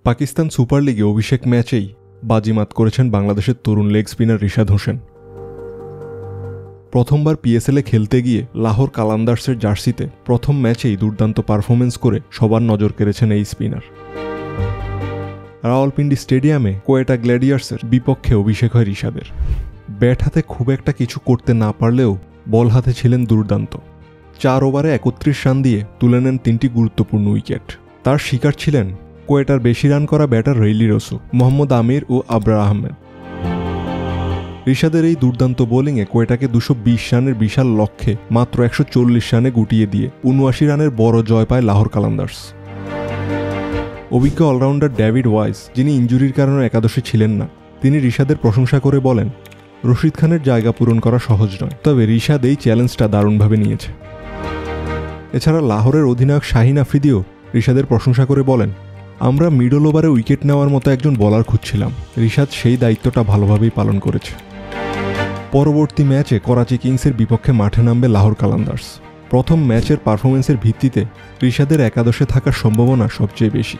Pakistan super লিগে অভিষেক ম্যাচেই বাজিমাত করেছেন বাংলাদেশের তরুণ লেগ স্পিনার রিশাদ হোসেন। প্রথমবার পিএসএলে খেলতে গিয়ে লাহোর কালান্দার্সের জার্সিতে প্রথম ম্যাচেই দুর্দান্ত পারফরমেন্স করে সবার নজর কেড়েছেন এই স্পিনার। রাওয়ালপিন্ডি স্টেডিয়ামে কোয়েটা গ্ল্যাডিয়ার্সের বিপক্ষে অভিষেক হয় রিশাদের। ব্যাট হাতে খুব একটা কিছু করতে না পারলেও বল হাতে ছিলেন দুর্দান্ত। 4 ওভারে 31 রান দিয়ে তুলে নেন 3টি গুরুত্বপূর্ণ উইকেট। তার শিকার ছিলেন কোয়েটার বেশি রান করা ব্যাটার রেইলি রসু, মোহাম্মদ আমির ও আবরার আহমেদ। রিশাদের এই দুর্দান্ত বোলিংয়ে কোয়েটাকে 220 রানের বিশাল লক্ষ্যে মাত্র 140 রানে গুটিয়ে দিয়ে 79 রানের বড় জয় পায় লাহোর কালান্দার্স। অভিজ্ঞ অলরাউন্ডার ডেভিড ওয়াইস, যিনি ইনজুরির কারণে একাদশে ছিলেন না, তিনি রিশাদের প্রশংসা করে বলেন, রশিদ খানের জায়গা পূরণ করা সহজ নয়, তবে রিশাদ এই চ্যালেঞ্জটা দারুণভাবে নিয়েছে। এছাড়া লাহোরের অধিনায়ক শাহিন আফ্রিদিও রিশাদের প্রশংসা করে বলেন, আমরা মিডল ওভারে উইকেট নেওয়ার মতো একজন বোলার খুঁজছিলাম, রিশাদ সেই দায়িত্বটা ভালোভাবেই পালন করেছে। পরবর্তী ম্যাচে করাচি কিংসের বিপক্ষে মাঠে নামবে লাহোর কালান্দার্স। প্রথম ম্যাচের পারফরমেন্সের ভিত্তিতে রিশাদের একাদশে থাকার সম্ভাবনা সবচেয়ে বেশি।